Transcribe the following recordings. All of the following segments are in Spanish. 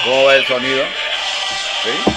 ¿Cómo va el sonido? ¿Sí?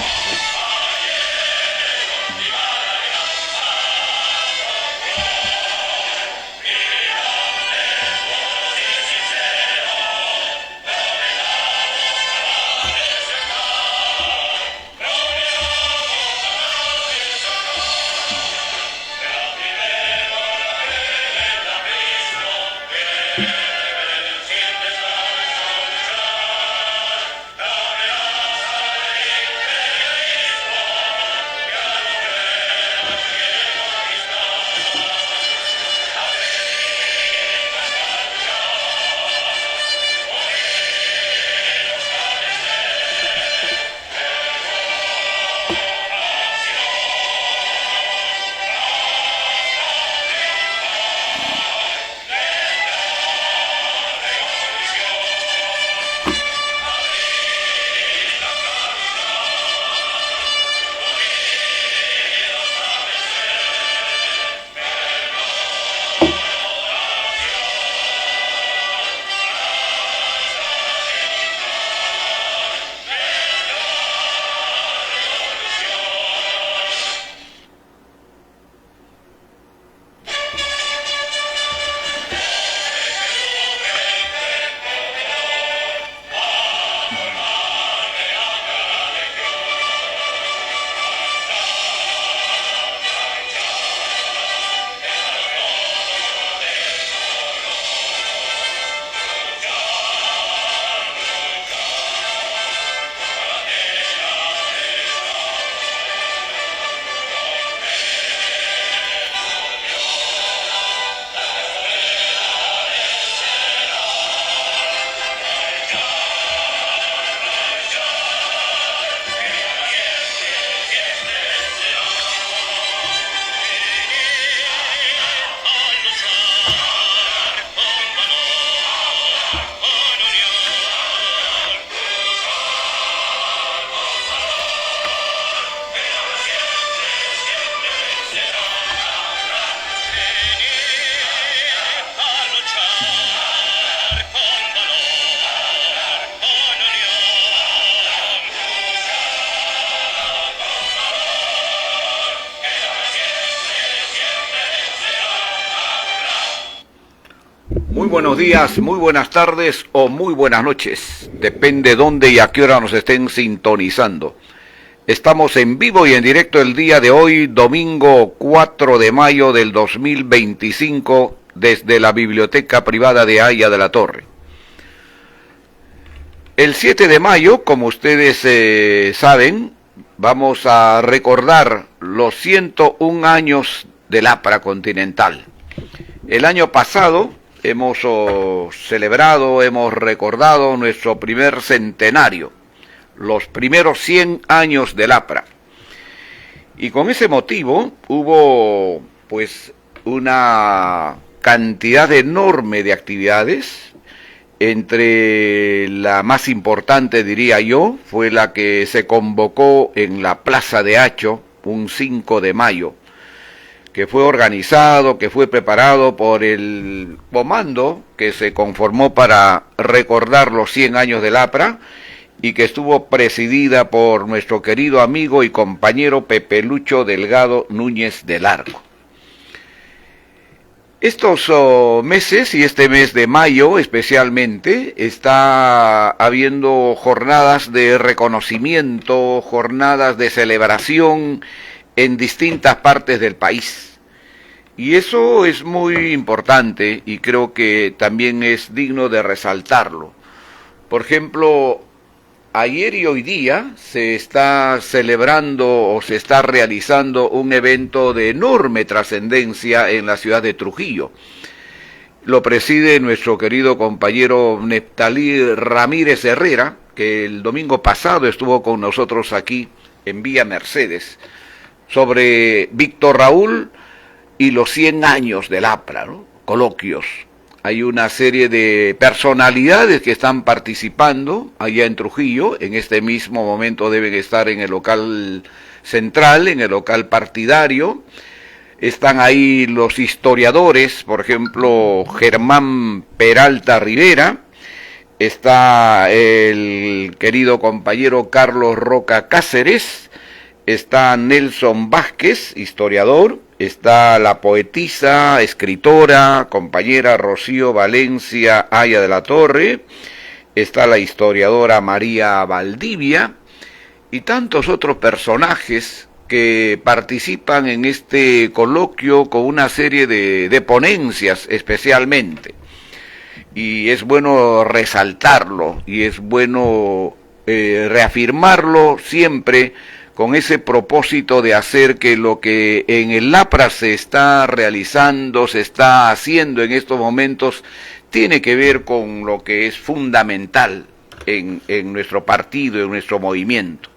Muy buenos días, muy buenas tardes o muy buenas noches. Depende dónde y a qué hora nos estén sintonizando. Estamos en vivo y en directo el día de hoy, domingo 4 de mayo del 2025, desde la Biblioteca Privada de Haya de la Torre. El 7 de mayo, como ustedes saben, vamos a recordar los 101 años del APRA Continental. El año pasado hemos celebrado, hemos recordado nuestro primer centenario, los primeros 100 años del APRA. Y con ese motivo hubo pues una cantidad enorme de actividades. Entre la más importante, diría yo, fue la que se convocó en la Plaza de Hacho un 5 de mayo, que fue organizado, que fue preparado por el comando que se conformó para recordar los 100 años del APRA y que estuvo presidida por nuestro querido amigo y compañero Pepe Lucho Delgado Núñez de Largo. Estos meses y este mes de mayo especialmente está habiendo jornadas de reconocimiento, jornadas de celebración en distintas partes del país. Y eso es muy importante y creo que también es digno de resaltarlo. Por ejemplo, ayer y hoy día se está celebrando o se está realizando un evento de enorme trascendencia en la ciudad de Trujillo. Lo preside nuestro querido compañero Neftalí Ramírez Herrera, que el domingo pasado estuvo con nosotros aquí en Vía Mercedes, sobre Víctor Raúl y los 100 años del APRA, ¿no? Coloquios. Hay una serie de personalidades que están participando allá en Trujillo. En este mismo momento deben estar en el local central, en el local partidario. Están ahí los historiadores, por ejemplo, Germán Peralta Rivera, está el querido compañero Carlos Roca Cáceres, está Nelson Vázquez, historiador, está la poetisa, escritora, compañera Rocío Valencia Aya de la Torre, está la historiadora María Valdivia y tantos otros personajes que participan en este coloquio con una serie de ponencias especialmente. Y es bueno resaltarlo y es bueno reafirmarlo siempre con ese propósito de hacer que lo que en el LAPRA se está realizando, se está haciendo en estos momentos, tiene que ver con lo que es fundamental en nuestro partido, en nuestro movimiento.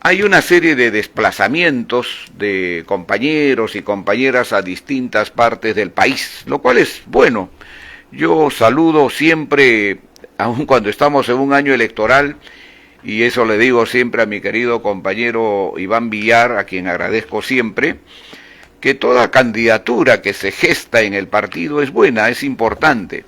Hay una serie de desplazamientos de compañeros y compañeras a distintas partes del país, lo cual es bueno. Yo saludo siempre, aun cuando estamos en un año electoral, y eso le digo siempre a mi querido compañero Iván Villar, a quien agradezco siempre, que toda candidatura que se gesta en el partido es buena, es importante,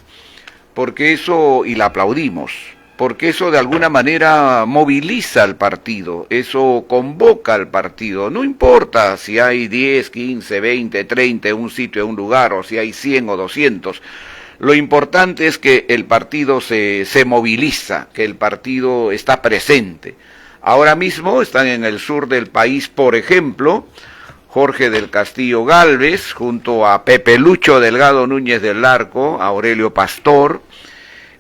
porque eso, y la aplaudimos, porque eso de alguna manera moviliza al partido, eso convoca al partido, no importa si hay 10, 15, 20, 30 en un sitio, en un lugar, o si hay 100 o 200, lo importante es que el partido se moviliza, que el partido está presente. Ahora mismo están en el sur del país, por ejemplo, Jorge del Castillo Gálvez, junto a Pepe Lucho Delgado Núñez del Arco, Aurelio Pastor.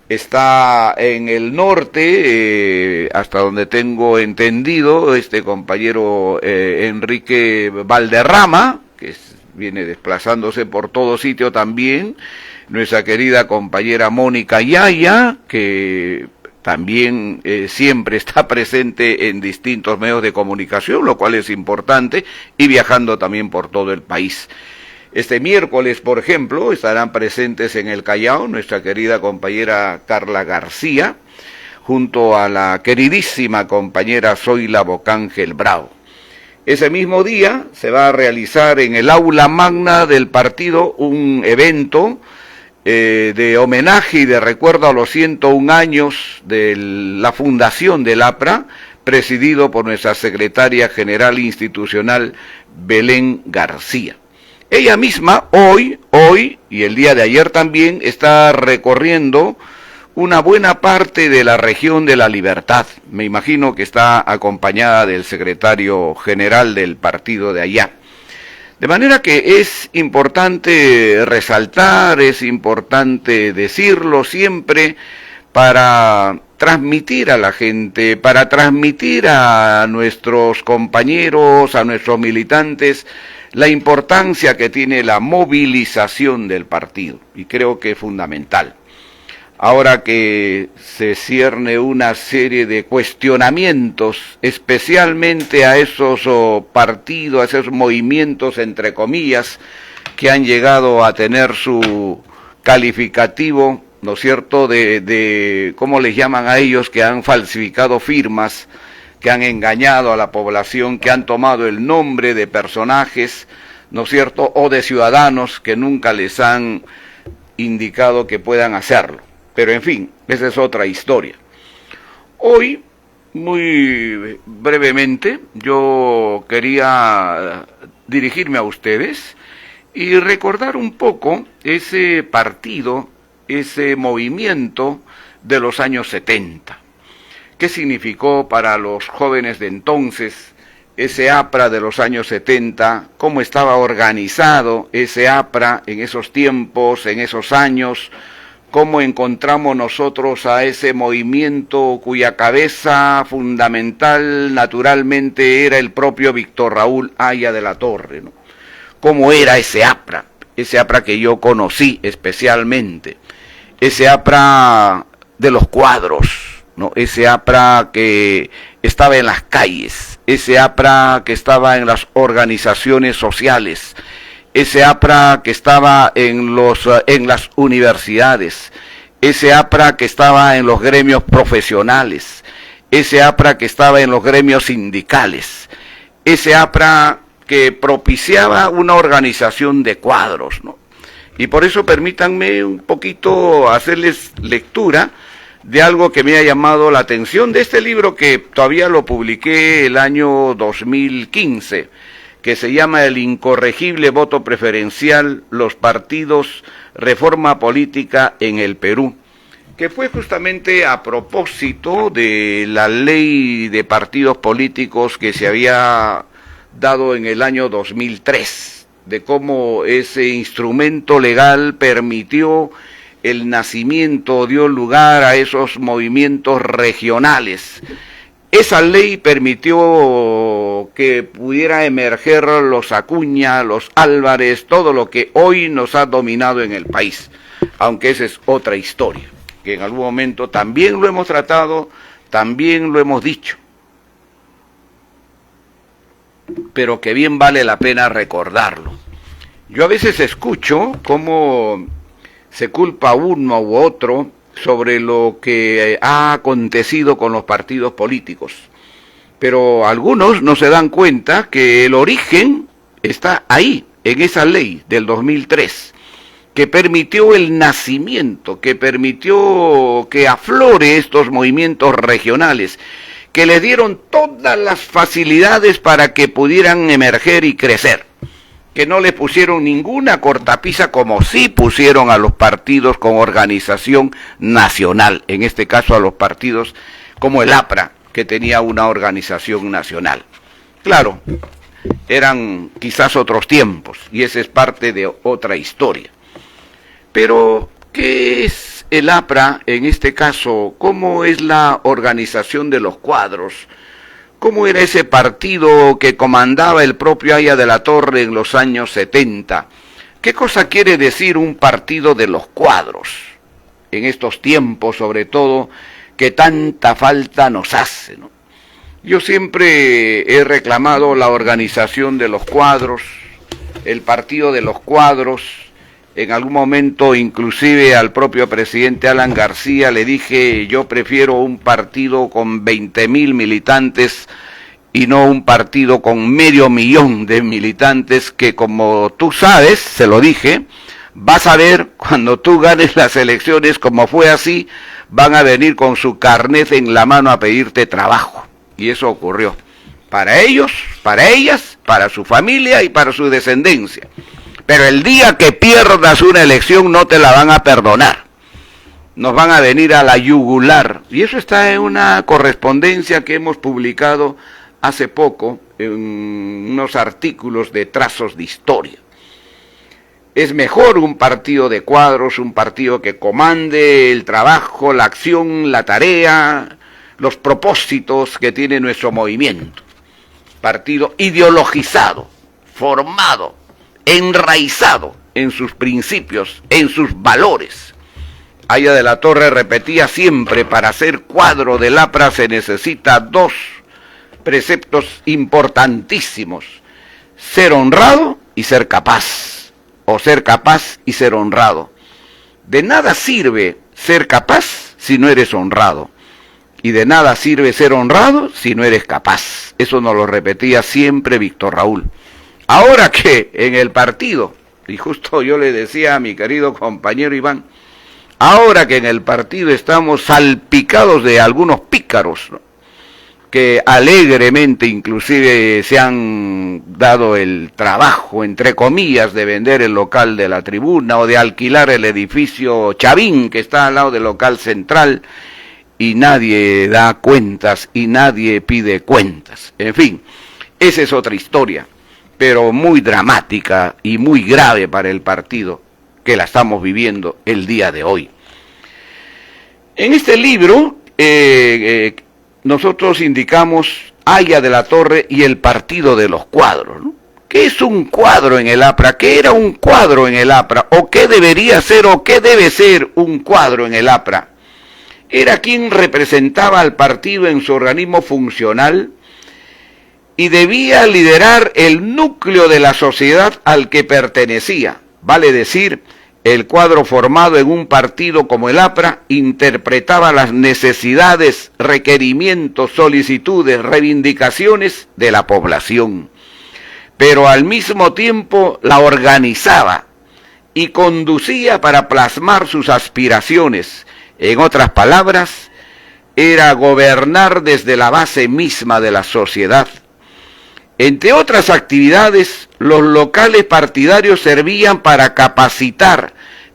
Está en el norte, hasta donde tengo entendido, este compañero Enrique Valderrama, que viene desplazándose por todo sitio también, nuestra querida compañera Mónica Yaya, que también siempre está presente en distintos medios de comunicación, lo cual es importante, y viajando también por todo el país. Este miércoles, por ejemplo, estarán presentes en el Callao nuestra querida compañera Carla García, junto a la queridísima compañera Zoila Bocángel Bravo. Ese mismo día se va a realizar en el aula magna del partido un evento de homenaje y de recuerdo a los 101 años de la fundación del APRA, presidido por nuestra secretaria general institucional Belén García. Ella misma hoy y el día de ayer también está recorriendo una buena parte de la región de La Libertad. Me imagino que está acompañada del secretario general del partido de allá. De manera que es importante resaltar, es importante decirlo siempre para transmitir a la gente, para transmitir a nuestros compañeros, a nuestros militantes, la importancia que tiene la movilización del partido, y creo que es fundamental. Ahora que se cierne una serie de cuestionamientos, especialmente a esos partidos, a esos movimientos, entre comillas, que han llegado a tener su calificativo, ¿no es cierto?, de ¿cómo les llaman a ellos?, que han falsificado firmas, que han engañado a la población, que han tomado el nombre de personajes, ¿no es cierto?, o de ciudadanos que nunca les han indicado que puedan hacerlo. Pero en fin, esa es otra historia. Hoy, muy brevemente, yo quería dirigirme a ustedes y recordar un poco ese partido, ese movimiento de los años 70. ¿Qué significó para los jóvenes de entonces ese APRA de los años 70? ¿Cómo estaba organizado ese APRA en esos tiempos, en esos años? ¿Cómo encontramos nosotros a ese movimiento cuya cabeza fundamental naturalmente era el propio Víctor Raúl Aya de la Torre, ¿no? ¿Cómo era ese APRA que yo conocí especialmente? Ese APRA de los cuadros, ¿no? Ese APRA que estaba en las calles, ese APRA que estaba en las organizaciones sociales, ese APRA que estaba en las universidades, ese APRA que estaba en los gremios profesionales, ese APRA que estaba en los gremios sindicales, ese APRA que propiciaba una organización de cuadros, ¿no? Y por eso permítanme un poquito hacerles lectura de algo que me ha llamado la atención de este libro que todavía lo publiqué el año 2015, que se llama El incorregible voto preferencial, los partidos, reforma política en el Perú, que fue justamente a propósito de la ley de partidos políticos que se había dado en el año 2003, de cómo ese instrumento legal permitió el nacimiento, dio lugar a esos movimientos regionales. Esa ley permitió que pudiera emerger los Acuña, los Álvarez, todo lo que hoy nos ha dominado en el país, aunque esa es otra historia, que en algún momento también lo hemos tratado, también lo hemos dicho, pero que bien vale la pena recordarlo. Yo a veces escucho cómo se culpa uno u otro sobre lo que ha acontecido con los partidos políticos, pero algunos no se dan cuenta que el origen está ahí, en esa ley del 2003, que permitió el nacimiento, que permitió que aflore estos movimientos regionales, que les dieron todas las facilidades para que pudieran emerger y crecer, que no le pusieron ninguna cortapisa como sí pusieron a los partidos con organización nacional, en este caso a los partidos como el APRA, que tenía una organización nacional. Claro, eran quizás otros tiempos, y esa es parte de otra historia. Pero, ¿qué es el APRA en este caso? ¿Cómo es la organización de los cuadros? ¿Cómo era ese partido que comandaba el propio Haya de la Torre en los años 70? ¿Qué cosa quiere decir un partido de los cuadros? En estos tiempos, sobre todo, que tanta falta nos hace, ¿no? Yo siempre he reclamado la organización de los cuadros, el partido de los cuadros. En algún momento, inclusive al propio presidente Alan García le dije, yo prefiero un partido con 20.000 militantes y no un partido con 500.000 de militantes que, como tú sabes, se lo dije, vas a ver cuando tú ganes las elecciones, como fue así, van a venir con su carnet en la mano a pedirte trabajo. Y eso ocurrió. Para ellos, para ellas, para su familia y para su descendencia. Pero el día que pierdas una elección no te la van a perdonar. Nos van a venir a la yugular. Y eso está en una correspondencia que hemos publicado hace poco en unos artículos de trazos de historia. Es mejor un partido de cuadros, un partido que comande el trabajo, la acción, la tarea, los propósitos que tiene nuestro movimiento. Partido ideologizado, formado, enraizado en sus principios, en sus valores. Haya de la Torre repetía siempre, para ser cuadro del APRA se necesita dos preceptos importantísimos: ser honrado y ser capaz, o ser capaz y ser honrado. De nada sirve ser capaz si no eres honrado, y de nada sirve ser honrado si no eres capaz. Eso nos lo repetía siempre Víctor Raúl. Ahora que en el partido, y justo yo le decía a mi querido compañero Iván, ahora que en el partido estamos salpicados de algunos pícaros, ¿no?, que alegremente inclusive se han dado el trabajo, entre comillas, de vender el local de la tribuna o de alquilar el edificio Chavín, que está al lado del local central, y nadie da cuentas y nadie pide cuentas. En fin, esa es otra historia, pero muy dramática y muy grave para el partido, que la estamos viviendo el día de hoy. En este libro nosotros indicamos Haya de la Torre y el partido de los cuadros, ¿no? ¿Qué es un cuadro en el APRA? ¿Qué era un cuadro en el APRA? ¿O qué debería ser o qué debe ser un cuadro en el APRA? Era quien representaba al partido en su organismo funcional y debía liderar el núcleo de la sociedad al que pertenecía. Vale decir, el cuadro formado en un partido como el APRA interpretaba las necesidades, requerimientos, solicitudes, reivindicaciones de la población, pero al mismo tiempo la organizaba y conducía para plasmar sus aspiraciones. En otras palabras, era gobernar desde la base misma de la sociedad. Entre otras actividades, los locales partidarios servían para capacitar,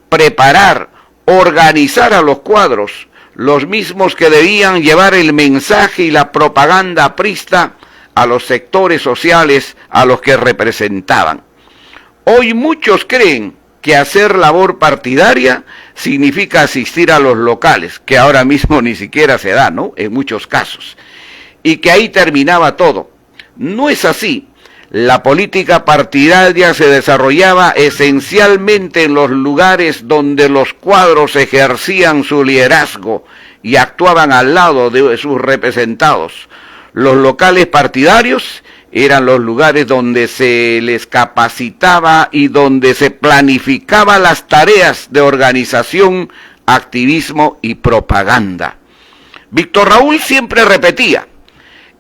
preparar, organizar a los cuadros, los mismos que debían llevar el mensaje y la propaganda aprista a los sectores sociales a los que representaban. Hoy muchos creen que hacer labor partidaria significa asistir a los locales, que ahora mismo ni siquiera se da, ¿no?, en muchos casos, y que ahí terminaba todo. No es así. La política partidaria se desarrollaba esencialmente en los lugares donde los cuadros ejercían su liderazgo y actuaban al lado de sus representados. Los locales partidarios eran los lugares donde se les capacitaba y donde se planificaba las tareas de organización, activismo y propaganda. Víctor Raúl siempre repetía: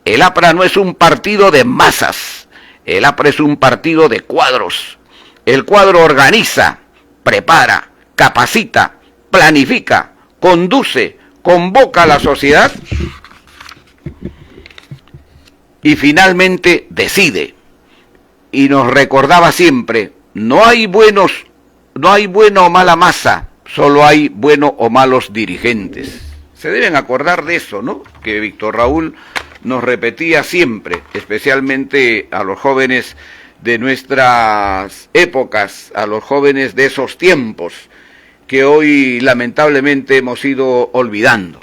el APRA no es un partido de masas, el APRA es un partido de cuadros. El cuadro organiza, prepara, capacita, planifica, conduce, convoca a la sociedad y finalmente decide. Y nos recordaba siempre: no hay buena o mala masa, solo hay buenos o malos dirigentes. Se deben acordar de eso, ¿no?, que Víctor Raúl nos repetía siempre, especialmente a los jóvenes de nuestras épocas, a los jóvenes de esos tiempos, que hoy lamentablemente hemos ido olvidando.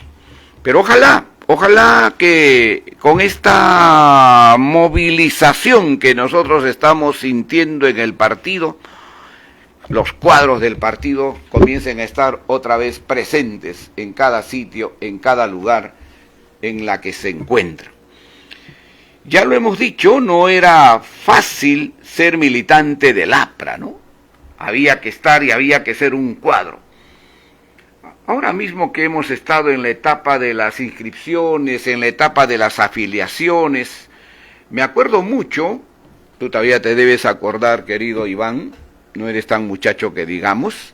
Pero ojalá que con esta movilización que nosotros estamos sintiendo en el partido, los cuadros del partido comiencen a estar otra vez presentes en cada sitio, en cada lugar en la que se encuentra. Ya lo hemos dicho, no era fácil ser militante del APRA, ¿no? Había que estar y había que ser un cuadro. Ahora mismo que hemos estado en la etapa de las inscripciones, en la etapa de las afiliaciones, me acuerdo mucho, tú todavía te debes acordar, querido Iván, no eres tan muchacho que digamos,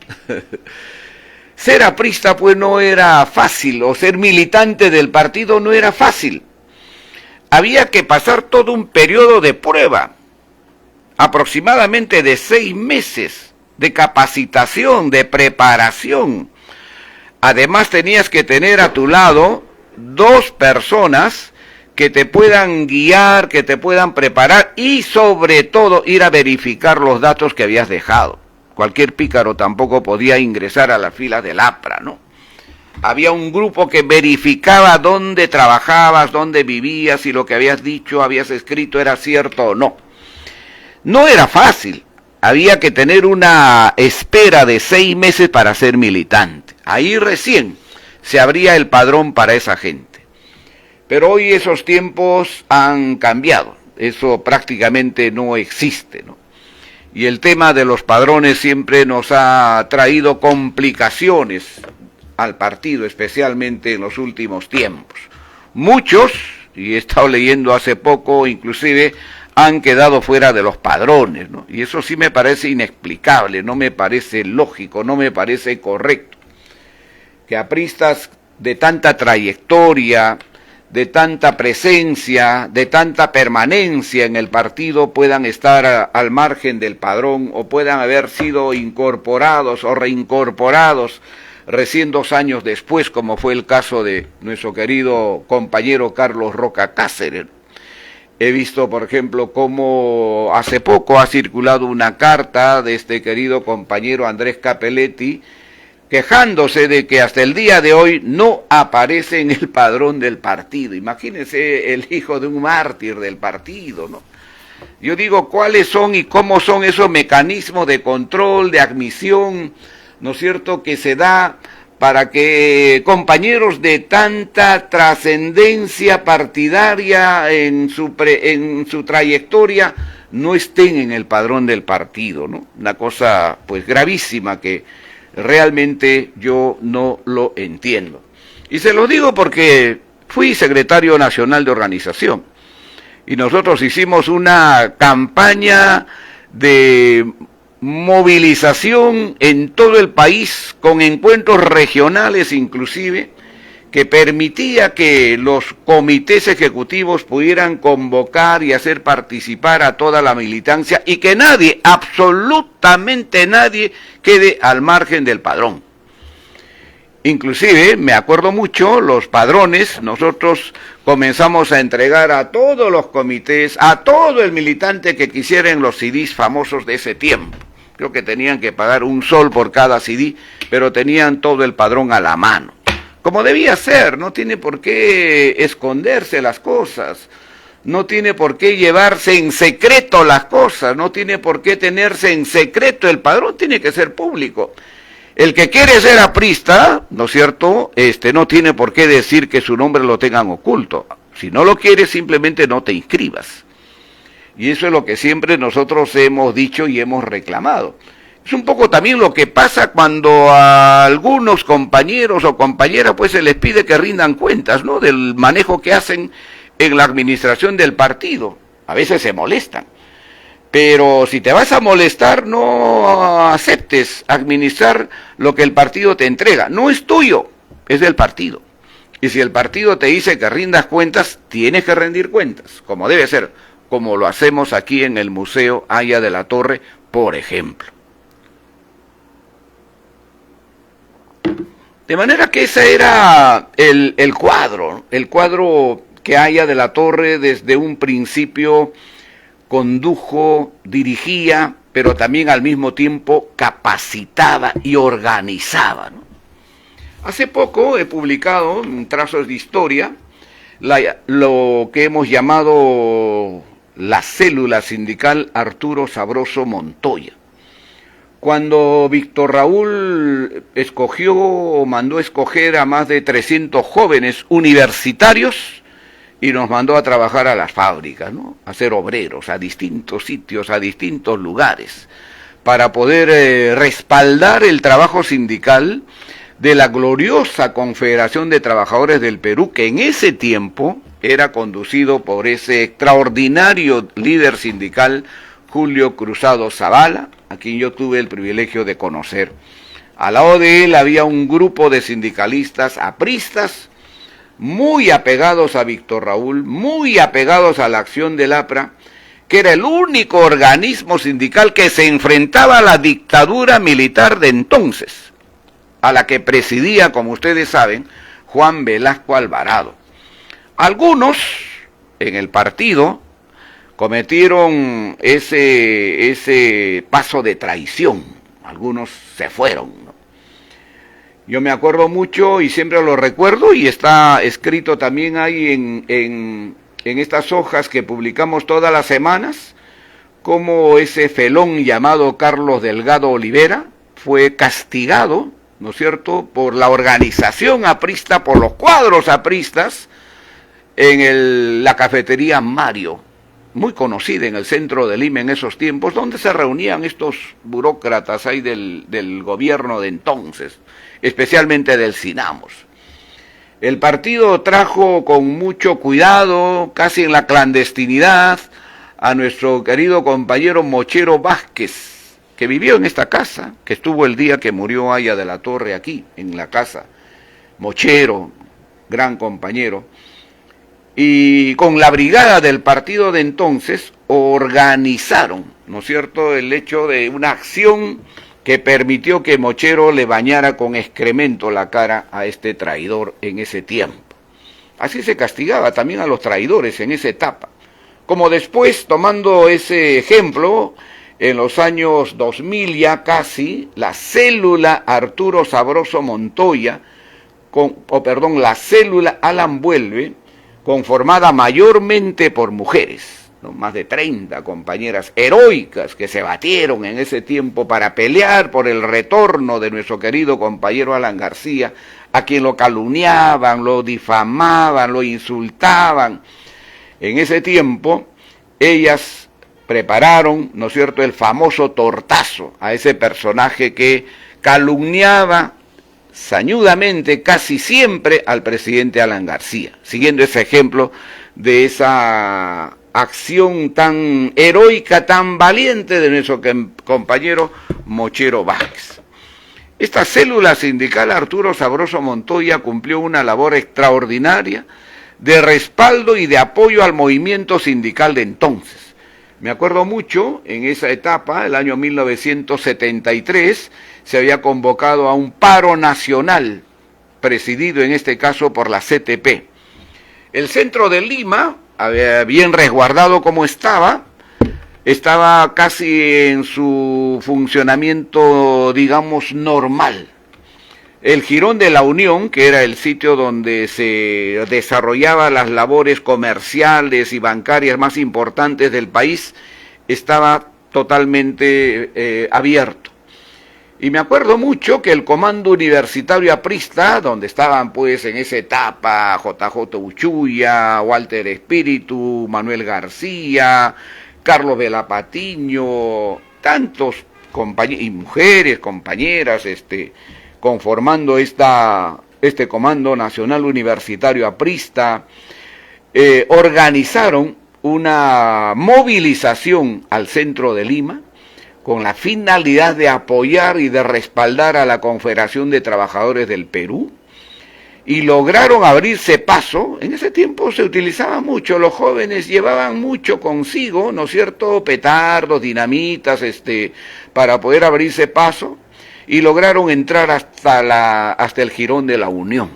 ser aprista pues no era fácil, o ser militante del partido no era fácil. Había que pasar todo un periodo de prueba, aproximadamente de 6 meses, de capacitación, de preparación. Además tenías que tener a tu lado 2 personas que te puedan guiar, que te puedan preparar y sobre todo ir a verificar los datos que habías dejado. Cualquier pícaro tampoco podía ingresar a las filas del APRA, ¿no? Había un grupo que verificaba dónde trabajabas, dónde vivías, si lo que habías dicho, habías escrito era cierto o no. No era fácil. Había que tener una espera de 6 meses para ser militante. Ahí recién se abría el padrón para esa gente. Pero hoy esos tiempos han cambiado. Eso prácticamente no existe, ¿no? Y el tema de los padrones siempre nos ha traído complicaciones al partido, especialmente en los últimos tiempos. Muchos, y he estado leyendo hace poco, inclusive, han quedado fuera de los padrones, ¿no? Y eso sí me parece inexplicable, no me parece lógico, no me parece correcto. Que apristas de tanta trayectoria, de tanta presencia, de tanta permanencia en el partido puedan estar al margen del padrón o puedan haber sido incorporados o reincorporados recién 2 años después, como fue el caso de nuestro querido compañero Carlos Roca Cáceres. He visto, por ejemplo, cómo hace poco ha circulado una carta de este querido compañero Andrés Capelletti, quejándose de que hasta el día de hoy no aparece en el padrón del partido. Imagínense el hijo de un mártir del partido, ¿no? Yo digo, ¿cuáles son y cómo son esos mecanismos de control, de admisión, ¿no es cierto?, que se da para que compañeros de tanta trascendencia partidaria en su trayectoria no estén en el padrón del partido, ¿no? Una cosa pues gravísima que realmente yo no lo entiendo. Y se lo digo porque fui secretario nacional de organización y nosotros hicimos una campaña de movilización en todo el país, con encuentros regionales inclusive, que permitía que los comités ejecutivos pudieran convocar y hacer participar a toda la militancia y que nadie, absolutamente nadie, quede al margen del padrón. Inclusive, me acuerdo mucho, los padrones, nosotros comenzamos a entregar a todos los comités, a todo el militante que quisiera en los CDs famosos de ese tiempo. Creo que tenían que pagar $1 por cada CD, pero tenían todo el padrón a la mano. Como debía ser, no tiene por qué esconderse las cosas, no tiene por qué llevarse en secreto las cosas, no tiene por qué tenerse en secreto el padrón, tiene que ser público. El que quiere ser aprista, ¿no es cierto?, no tiene por qué decir que su nombre lo tengan oculto. Si no lo quieres, simplemente no te inscribas. Y eso es lo que siempre nosotros hemos dicho y hemos reclamado. Es un poco también lo que pasa cuando a algunos compañeros o compañeras pues se les pide que rindan cuentas, ¿no?, del manejo que hacen en la administración del partido. A veces se molestan. Pero si te vas a molestar, no aceptes administrar lo que el partido te entrega. No es tuyo, es del partido. Y si el partido te dice que rindas cuentas, tienes que rendir cuentas, como debe ser, como lo hacemos aquí en el Museo Haya de la Torre, por ejemplo. De manera que ese era el cuadro que Haya de la Torre desde un principio condujo, dirigía, pero también al mismo tiempo capacitaba y organizaba, ¿no? Hace poco he publicado en Trazos de Historia lo que hemos llamado la célula sindical Arturo Sabroso Montoya. Cuando Víctor Raúl escogió o mandó escoger a más de 300 jóvenes universitarios y nos mandó a trabajar a las fábricas, ¿no?, a ser obreros, a distintos sitios, a distintos lugares, para poder respaldar el trabajo sindical de la gloriosa Confederación de Trabajadores del Perú, que en ese tiempo era conducido por ese extraordinario líder sindical, Julio Cruzado Zavala, a quien yo tuve el privilegio de conocer. Al lado de él había un grupo de sindicalistas apristas, muy apegados a Víctor Raúl, muy apegados a la acción del APRA, que era el único organismo sindical que se enfrentaba a la dictadura militar de entonces, a la que presidía, como ustedes saben, Juan Velasco Alvarado. Algunos en el partido cometieron ese paso de traición, algunos se fueron, ¿no? Yo me acuerdo mucho y siempre lo recuerdo, y está escrito también ahí en estas hojas que publicamos todas las semanas, como ese felón llamado Carlos Delgado Olivera fue castigado, ¿no es cierto?, por la organización aprista, por los cuadros apristas, en la cafetería Mario, muy conocida en el centro de Lima en esos tiempos, donde se reunían estos burócratas ahí del gobierno de entonces, especialmente del Sinamos. El partido trajo con mucho cuidado, casi en la clandestinidad, a nuestro querido compañero Mochero Vázquez, que vivió en esta casa, que estuvo el día que murió Haya de la Torre aquí, en la casa. Mochero, gran compañero. Y con la brigada del partido de entonces organizaron, ¿no es cierto?, el hecho de una acción que permitió que Mochero le bañara con excremento la cara a este traidor en ese tiempo. Así se castigaba también a los traidores en esa etapa. Como después, tomando ese ejemplo, en los años 2000 ya casi, la célula Arturo Sabroso Montoya, la célula Alan Vuelve, conformada mayormente por mujeres, ¿no?, más de 30 compañeras heroicas que se batieron en ese tiempo para pelear por el retorno de nuestro querido compañero Alan García, a quien lo calumniaban, lo difamaban, lo insultaban. En ese tiempo, ellas prepararon, ¿no es cierto?, el famoso tortazo a ese personaje que calumniaba sañudamente casi siempre al presidente Alan García, siguiendo ese ejemplo de esa acción tan heroica, tan valiente de nuestro compañero Mochero Báez. Esta célula sindical, Arturo Sabroso Montoya, cumplió una labor extraordinaria de respaldo y de apoyo al movimiento sindical de entonces. Me acuerdo mucho, en esa etapa, el año 1973, se había convocado a un paro nacional, presidido en este caso por la CTP. El centro de Lima, bien resguardado como estaba casi en su funcionamiento, digamos, normal. El Jirón de la Unión, que era el sitio donde se desarrollaban las labores comerciales y bancarias más importantes del país, estaba totalmente abierto. Y me acuerdo mucho que el Comando Universitario Aprista, donde estaban pues en esa etapa JJ Uchuya, Walter Espíritu, Manuel García, Carlos Vela Patiño, tantos compañeros y mujeres, compañeras, conformando este Comando Nacional Universitario Aprista, organizaron una movilización al centro de Lima con la finalidad de apoyar y de respaldar a la Confederación de Trabajadores del Perú, y lograron abrirse paso. En ese tiempo se utilizaba mucho, los jóvenes llevaban mucho consigo, ¿no es cierto?, petardos, dinamitas, para poder abrirse paso, y lograron entrar hasta el Jirón de la Unión.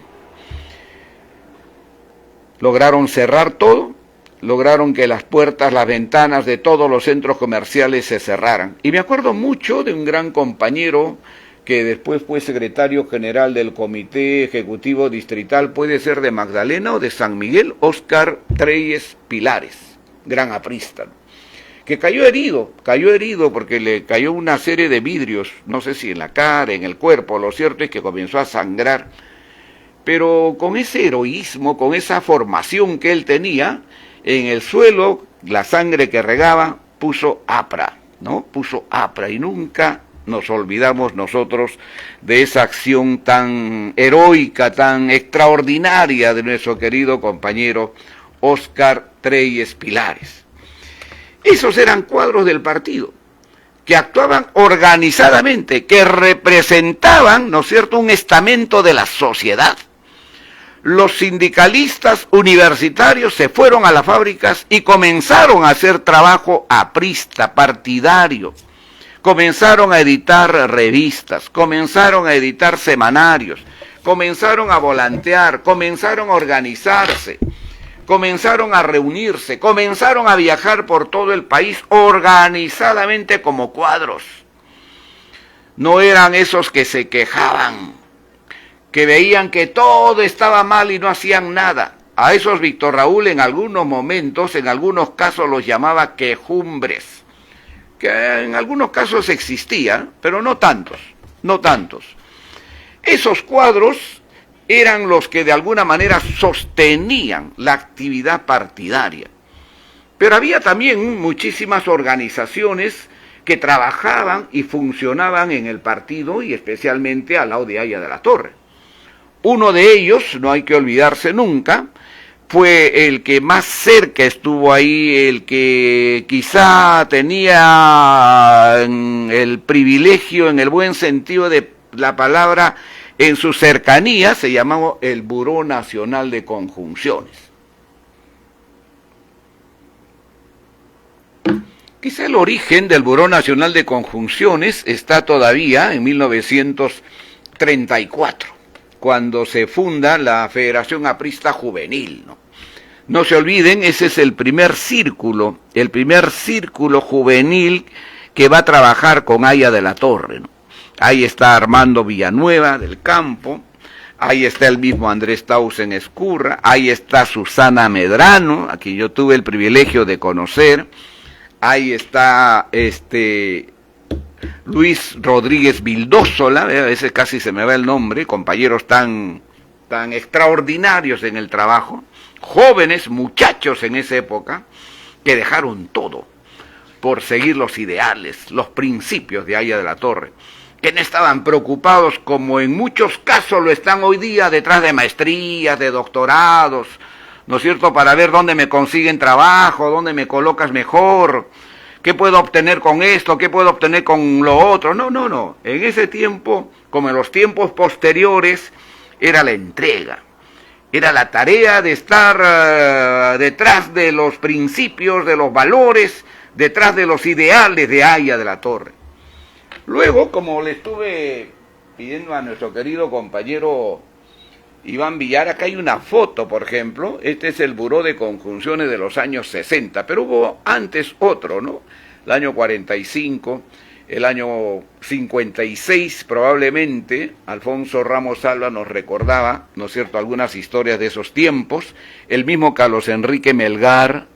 Lograron cerrar todo, lograron que las puertas, las ventanas de todos los centros comerciales se cerraran. Y me acuerdo mucho de un gran compañero que después fue secretario general del Comité Ejecutivo Distrital, puede ser de Magdalena o de San Miguel, Óscar Treyes Pilares, gran aprista, que cayó herido porque le cayó una serie de vidrios, no sé si en la cara, en el cuerpo, lo cierto es que comenzó a sangrar, pero con ese heroísmo, con esa formación que él tenía, en el suelo, la sangre que regaba, puso APRA, ¿no? Puso APRA, y nunca nos olvidamos nosotros de esa acción tan heroica, tan extraordinaria de nuestro querido compañero Óscar Treyes Pilares. Esos eran cuadros del partido, que actuaban organizadamente, que representaban, ¿no es cierto?, un estamento de la sociedad. Los sindicalistas universitarios se fueron a las fábricas y comenzaron a hacer trabajo aprista, partidario. Comenzaron a editar revistas, comenzaron a editar semanarios, comenzaron a volantear, comenzaron a organizarse, comenzaron a reunirse, comenzaron a viajar por todo el país organizadamente como cuadros. No eran esos que se quejaban, que veían que todo estaba mal y no hacían nada. A esos Víctor Raúl en algunos momentos, en algunos casos los llamaba quejumbres, que en algunos casos existía, pero no tantos. Esos cuadros eran los que de alguna manera sostenían la actividad partidaria. Pero había también muchísimas organizaciones que trabajaban y funcionaban en el partido y especialmente al lado de Haya de la Torre. Uno de ellos, no hay que olvidarse nunca, fue el que más cerca estuvo ahí, el que quizá tenía el privilegio, en el buen sentido de la palabra, en su cercanía, se llamaba el Buró Nacional de Conjunciones. Quizá el origen del Buró Nacional de Conjunciones está todavía en 1934. Cuando se funda la Federación Aprista Juvenil, ¿no? No se olviden, ese es el primer círculo juvenil que va a trabajar con Haya de la Torre, ¿no? Ahí está Armando Villanueva del Campo, ahí está el mismo Andrés Tausen Escurra, ahí está Susana Medrano, a quien yo tuve el privilegio de conocer, ahí está Luis Rodríguez Vildósola, a veces casi se me va el nombre, compañeros tan extraordinarios en el trabajo, jóvenes, muchachos en esa época, que dejaron todo por seguir los ideales, los principios de Haya de la Torre, que no estaban preocupados, como en muchos casos lo están hoy día, detrás de maestrías, de doctorados, ¿no es cierto?, para ver dónde me consiguen trabajo, dónde me colocas mejor, qué puedo obtener con esto, qué puedo obtener con lo otro. No, no, no. En ese tiempo, como en los tiempos posteriores, era la entrega. Era la tarea de estar detrás de los principios, de los valores, detrás de los ideales de Haya de la Torre. Luego, como le estuve pidiendo a nuestro querido compañero Iván Villar, acá hay una foto, por ejemplo. Este es el Buró de Conjunciones de los años 60, pero hubo antes otro, ¿no? El año 45, el año 56 probablemente. Alfonso Ramos Alba nos recordaba, ¿no es cierto?, algunas historias de esos tiempos. El mismo Carlos Enrique Melgar,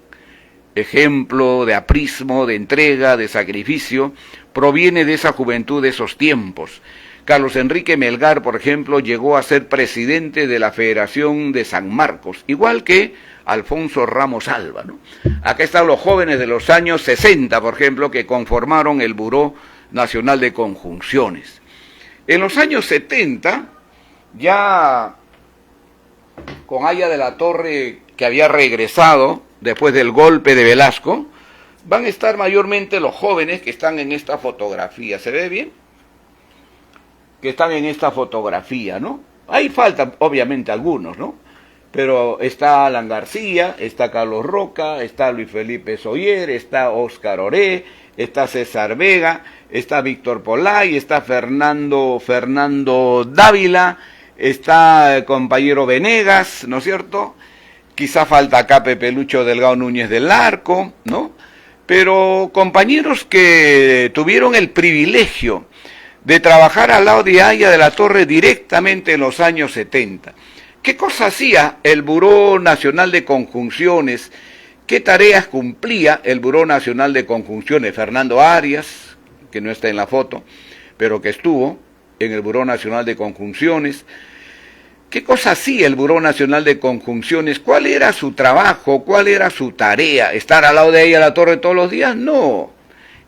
ejemplo de aprismo, de entrega, de sacrificio, proviene de esa juventud de esos tiempos. Carlos Enrique Melgar, por ejemplo, llegó a ser presidente de la Federación de San Marcos, igual que Alfonso Ramos Alba, ¿no? Acá están los jóvenes de los años 60, por ejemplo, que conformaron el Buró Nacional de Conjunciones. En los años 70, ya con Haya de la Torre, que había regresado después del golpe de Velasco, van a estar mayormente los jóvenes que están en esta fotografía. ¿Se ve bien? Que están en esta fotografía, ¿no? Ahí faltan, obviamente, algunos, ¿no? Pero está Alan García, está Carlos Roca, está Luis Felipe Soyer, está Óscar Oré, está César Vega, está Víctor Polay, está Fernando Dávila, está el compañero Venegas, ¿no es cierto? Quizá falta acá Pepe Lucho Delgado Núñez del Arco, ¿no? Pero compañeros que tuvieron el privilegio de trabajar al lado de Haya de la Torre directamente en los años 70. ¿Qué cosa hacía el Buró Nacional de Conjunciones? ¿Qué tareas cumplía el Buró Nacional de Conjunciones? Fernando Arias, que no está en la foto, pero que estuvo en el Buró Nacional de Conjunciones. ¿Qué cosa hacía el Buró Nacional de Conjunciones? ¿Cuál era su trabajo? ¿Cuál era su tarea? ¿Estar al lado de Haya de la Torre todos los días? No.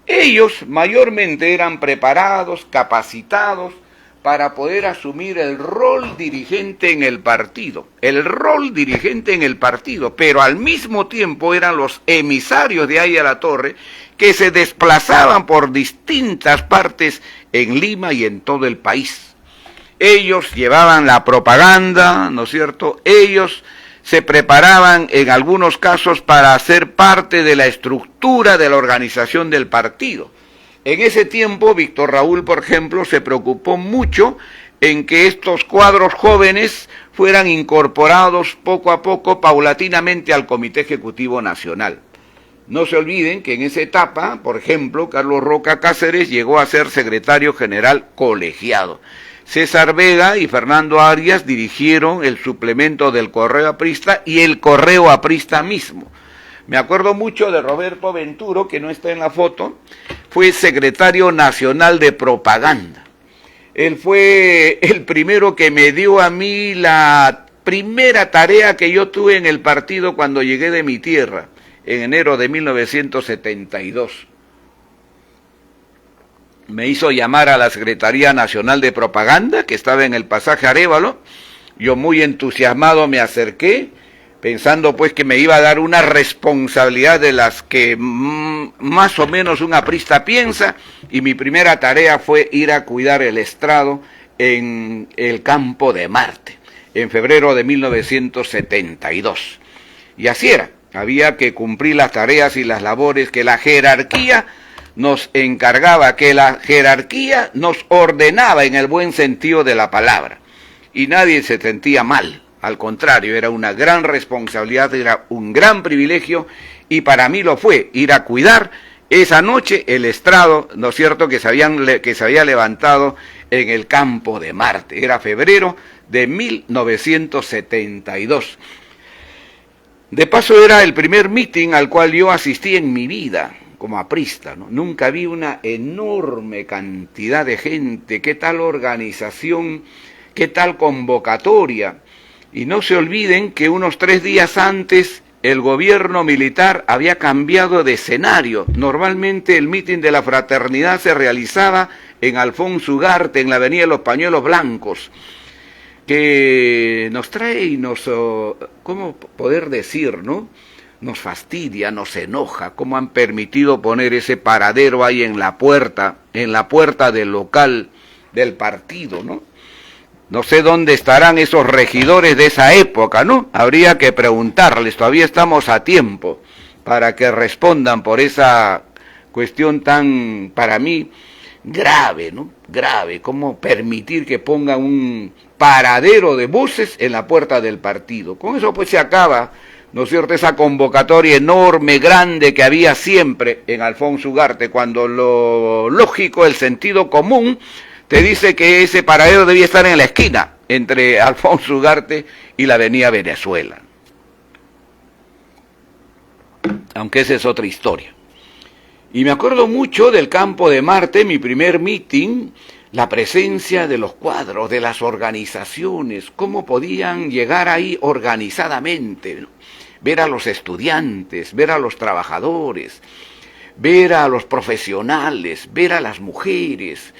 Ellos mayormente eran preparados, capacitados para poder asumir el rol dirigente en el partido. El rol dirigente en el partido, pero al mismo tiempo eran los emisarios de Haya de la Torre que se desplazaban por distintas partes en Lima y en todo el país. Ellos llevaban la propaganda, ¿no es cierto? Ellos se preparaban en algunos casos para ser parte de la estructura de la organización del partido. En ese tiempo, Víctor Raúl, por ejemplo, se preocupó mucho en que estos cuadros jóvenes fueran incorporados poco a poco, paulatinamente, al Comité Ejecutivo Nacional. No se olviden que en esa etapa, por ejemplo, Carlos Roca Cáceres llegó a ser secretario general colegiado. César Vega y Fernando Arias dirigieron el suplemento del Correo Aprista y el Correo Aprista mismo. Me acuerdo mucho de Roberto Venturo, que no está en la foto, fue secretario nacional de propaganda. Él fue el primero que me dio a mí la primera tarea que yo tuve en el partido cuando llegué de mi tierra, en enero de 1972. Me hizo llamar a la Secretaría Nacional de Propaganda, que estaba en el pasaje Arévalo. Yo muy entusiasmado me acerqué, pensando pues que me iba a dar una responsabilidad de las que más o menos un aprista piensa, y mi primera tarea fue ir a cuidar el estrado en el Campo de Marte, en febrero de 1972. Y así era, había que cumplir las tareas y las labores que la jerarquía nos encargaba, que la jerarquía nos ordenaba en el buen sentido de la palabra. Y nadie se sentía mal, al contrario, era una gran responsabilidad, era un gran privilegio, y para mí lo fue, ir a cuidar esa noche el estrado, ¿no es cierto?, que se había levantado en el Campo de Marte. Era febrero de 1972. De paso, era el primer meeting al cual yo asistí en mi vida como aprista, ¿no? Nunca vi una enorme cantidad de gente, qué tal organización, qué tal convocatoria. Y no se olviden que unos 3 días antes el gobierno militar había cambiado de escenario. Normalmente el mitin de la fraternidad se realizaba en Alfonso Ugarte, en la avenida de los Pañuelos Blancos, que nos trae y nos, ¿cómo poder decir, no? Nos fastidia, nos enoja, cómo han permitido poner ese paradero ahí en la puerta del local del partido, ¿no? No sé dónde estarán esos regidores de esa época, ¿no? Habría que preguntarles, todavía estamos a tiempo para que respondan por esa cuestión tan, para mí, grave, ¿no? Grave, cómo permitir que pongan un paradero de buses en la puerta del partido. Con eso pues se acaba, ¿no es cierto?, esa convocatoria enorme, grande que había siempre en Alfonso Ugarte, cuando lo lógico, el sentido común, te dice que ese paradero debía estar en la esquina entre Alfonso Ugarte y la avenida Venezuela. Aunque esa es otra historia. Y me acuerdo mucho del Campo de Marte, mi primer meeting, la presencia de los cuadros, de las organizaciones, cómo podían llegar ahí organizadamente, ¿no? Ver a los estudiantes, ver a los trabajadores, ver a los profesionales, ver a las mujeres,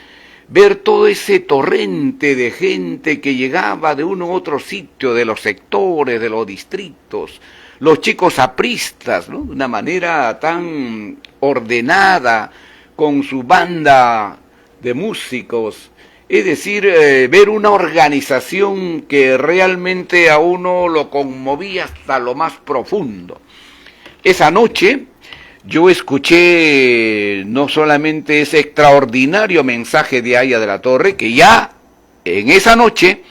ver todo ese torrente de gente que llegaba de uno u otro sitio, de los sectores, de los distritos, los chicos apristas, ¿no? De una manera tan ordenada, con su banda de músicos, es decir, ver una organización que realmente a uno lo conmovía hasta lo más profundo. Esa noche yo escuché no solamente ese extraordinario mensaje de Aya de la Torre, que ya en esa noche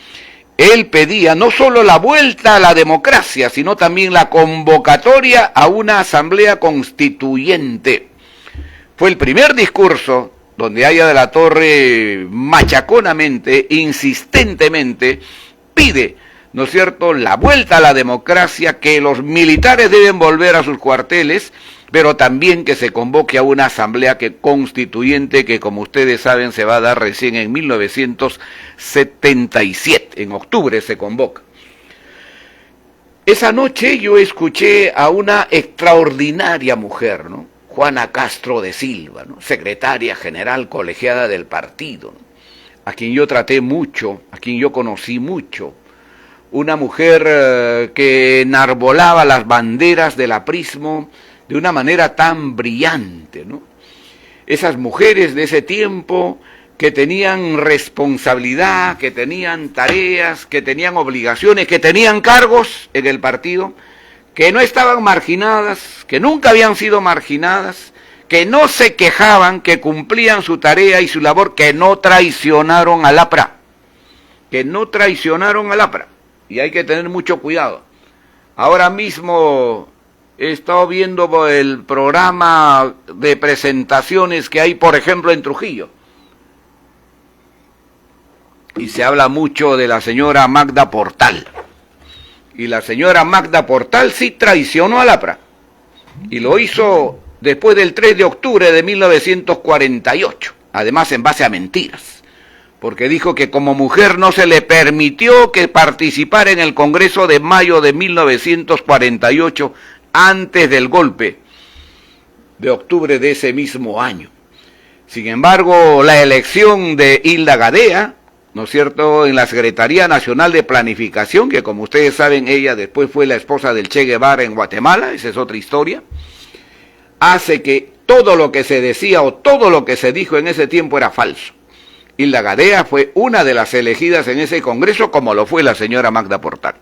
él pedía no solo la vuelta a la democracia, sino también la convocatoria a una asamblea constituyente. Fue el primer discurso donde Aya de la Torre machaconamente, insistentemente, pide, ¿no es cierto?, la vuelta a la democracia, que los militares deben volver a sus cuarteles, pero también que se convoque a una asamblea constituyente que, como ustedes saben, se va a dar recién en 1977, en octubre se convoca. Esa noche yo escuché a una extraordinaria mujer, ¿no? Juana Castro de Silva, ¿no? Secretaria general colegiada del partido, ¿no? A quien yo traté mucho, a quien yo conocí mucho. Una mujer que enarbolaba las banderas del aprismo de una manera tan brillante, ¿no? Esas mujeres de ese tiempo que tenían responsabilidad, que tenían tareas, que tenían obligaciones, que tenían cargos en el partido, que no estaban marginadas, que nunca habían sido marginadas, que no se quejaban, que cumplían su tarea y su labor, que no traicionaron al APRA, y hay que tener mucho cuidado. Ahora mismo he estado viendo el programa de presentaciones que hay, por ejemplo, en Trujillo, y se habla mucho de la señora Magda Portal. Y la señora Magda Portal sí traicionó al APRA, y lo hizo después del 3 de octubre de 1948, además en base a mentiras, porque dijo que como mujer no se le permitió que participara en el Congreso de mayo de 1948, antes del golpe de octubre de ese mismo año. Sin embargo, la elección de Hilda Gadea, ¿no es cierto?, en la Secretaría Nacional de Planificación, que como ustedes saben, ella después fue la esposa del Che Guevara en Guatemala, esa es otra historia, hace que todo lo que se decía o todo lo que se dijo en ese tiempo era falso. Hilda Gadea fue una de las elegidas en ese Congreso, como lo fue la señora Magda Portal.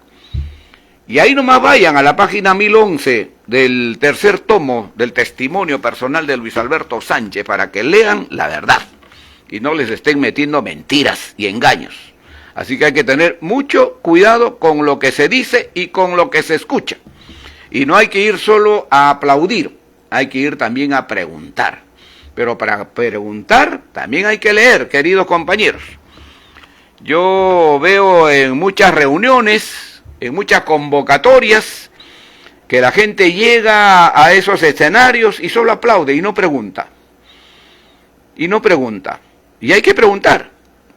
Y ahí nomás vayan a la página 1011 del tercer tomo del testimonio personal de Luis Alberto Sánchez para que lean la verdad y no les estén metiendo mentiras y engaños. Así que hay que tener mucho cuidado con lo que se dice y con lo que se escucha. Y no hay que ir solo a aplaudir, hay que ir también a preguntar. Pero para preguntar también hay que leer, queridos compañeros. Yo veo en muchas reuniones, en muchas convocatorias, que la gente llega a esos escenarios y solo aplaude y no pregunta. Y no pregunta. Y hay que preguntar,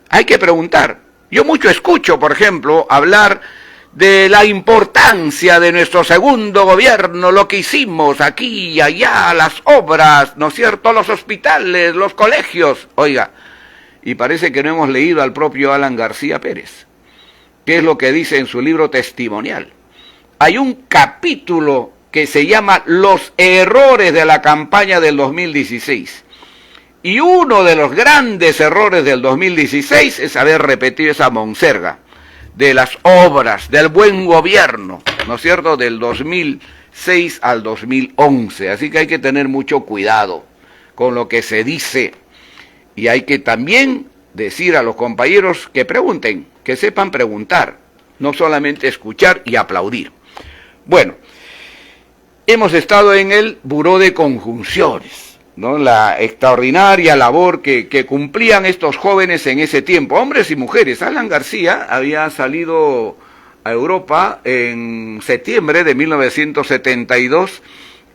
hay que preguntar. Yo mucho escucho, por ejemplo, hablar de la importancia de nuestro segundo gobierno, lo que hicimos aquí y allá, las obras, ¿no es cierto?, los hospitales, los colegios. Oiga, y parece que no hemos leído al propio Alan García Pérez. ¿Qué es lo que dice en su libro testimonial? Hay un capítulo que se llama Los errores de la campaña del 2016. Y uno de los grandes errores del 2016 es haber repetido esa monserga de las obras, del buen gobierno, ¿no es cierto?, del 2006 al 2011. Así que hay que tener mucho cuidado con lo que se dice. Y hay que también decir a los compañeros que pregunten, que sepan preguntar, no solamente escuchar y aplaudir. Bueno, hemos estado en el Buró de Conjunciones, ¿no? La extraordinaria labor que cumplían estos jóvenes en ese tiempo, hombres y mujeres. Alan García había salido a Europa en septiembre de 1972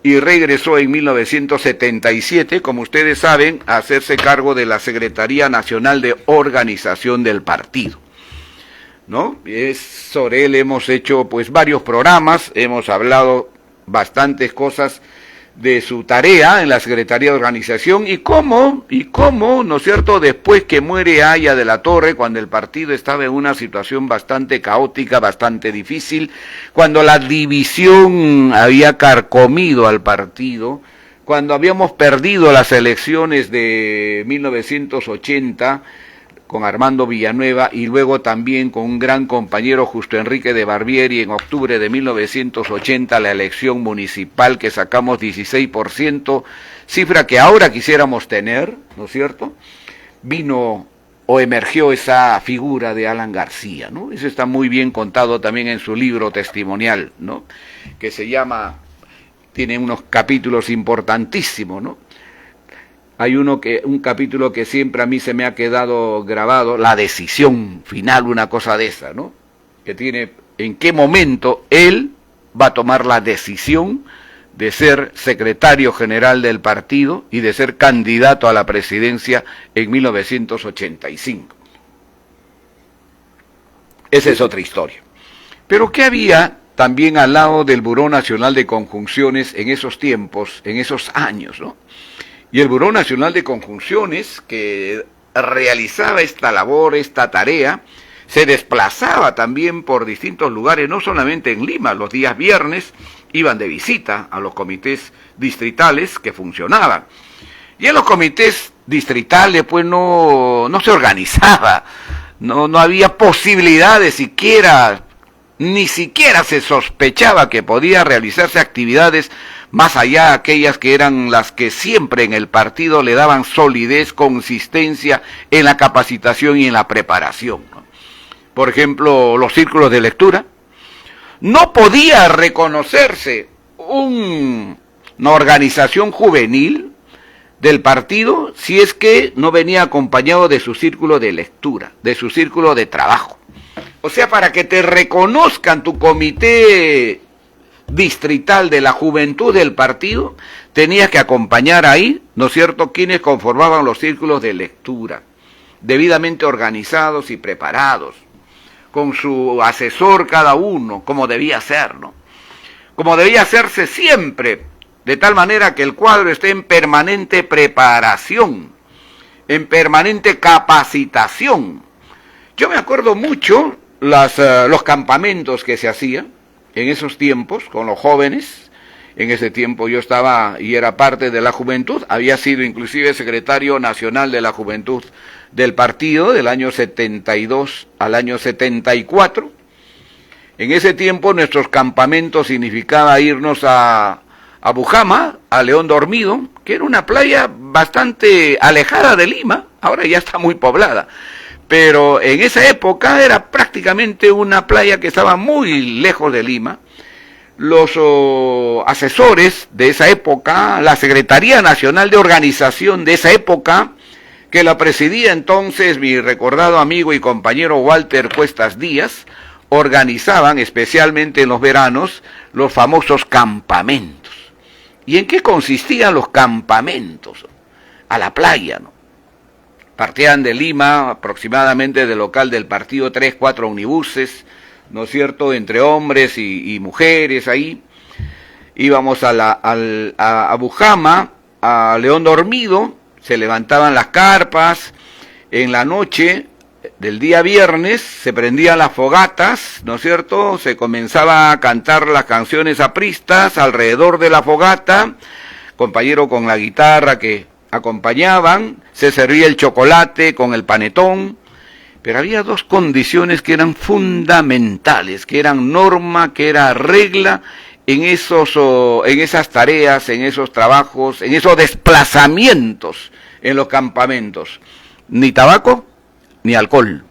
y regresó en 1977, como ustedes saben, a hacerse cargo de la Secretaría Nacional de Organización del partido, ¿no? Sobre él hemos hecho pues varios programas, hemos hablado bastantes cosas de su tarea en la Secretaría de Organización y cómo, ¿no es cierto?, después que muere Haya de la Torre, cuando el partido estaba en una situación bastante caótica, bastante difícil, cuando la división había carcomido al partido, cuando habíamos perdido las elecciones de 1980, con Armando Villanueva y luego también con un gran compañero Justo Enrique de Barbieri en octubre de 1980 la elección municipal que sacamos 16%, cifra que ahora quisiéramos tener, ¿no es cierto? Vino o emergió esa figura de Alan García, ¿no? Eso está muy bien contado también en su libro testimonial, ¿no? Que se llama, tiene unos capítulos importantísimos, ¿no? Hay un capítulo que siempre a mí se me ha quedado grabado, la decisión final, una cosa de esa, ¿no? Que tiene en qué momento él va a tomar la decisión de ser secretario general del partido y de ser candidato a la presidencia en 1985. Esa es otra historia. Pero ¿qué había también al lado del Buró Nacional de Conjunciones en esos tiempos, en esos años, ¿no? Y el Buró Nacional de Conjunciones, que realizaba esta labor, esta tarea, se desplazaba también por distintos lugares, no solamente en Lima. Los días viernes iban de visita a los comités distritales que funcionaban. Y en los comités distritales pues no se organizaba, no había posibilidad de siquiera, ni siquiera se sospechaba que podía realizarse actividades más allá de aquellas que eran las que siempre en el partido le daban solidez, consistencia en la capacitación y en la preparación, ¿no? Por ejemplo, los círculos de lectura. No podía reconocerse una organización juvenil del partido si es que no venía acompañado de su círculo de lectura, de su círculo de trabajo. O sea, para que te reconozcan tu comité distrital de la juventud del partido, tenías que acompañar ahí, ¿no es cierto?, quienes conformaban los círculos de lectura, debidamente organizados y preparados, con su asesor cada uno, como debía ser, ¿no? Como debía hacerse siempre, de tal manera que el cuadro esté en permanente preparación, en permanente capacitación. Yo me acuerdo mucho los campamentos que se hacían en esos tiempos con los jóvenes. En ese tiempo yo estaba y era parte de la juventud, había sido inclusive secretario nacional de la juventud del partido del año 72 al año 74. En ese tiempo nuestros campamentos significaba irnos a Bujama, a León Dormido, que era una playa bastante alejada de Lima, ahora ya está muy poblada, pero en esa época era prácticamente una playa que estaba muy lejos de Lima. Los asesores de esa época, la Secretaría Nacional de Organización de esa época, que la presidía entonces mi recordado amigo y compañero Walter Cuestas Díaz, organizaban especialmente en los veranos los famosos campamentos. ¿Y en qué consistían los campamentos? A la playa, ¿no? Partían de Lima, aproximadamente del local del partido, 3, 4 omnibuses, ¿no es cierto?, entre hombres y mujeres ahí. Íbamos a Bujama, a León Dormido, se levantaban las carpas, en la noche del día viernes se prendían las fogatas, ¿no es cierto? Se comenzaba a cantar las canciones apristas alrededor de la fogata, compañero con la guitarra que acompañaban, se servía el chocolate con el panetón, pero había dos condiciones que eran fundamentales, que eran norma, que era regla en esas tareas, en esos trabajos, en esos desplazamientos en los campamentos. Ni tabaco, ni alcohol.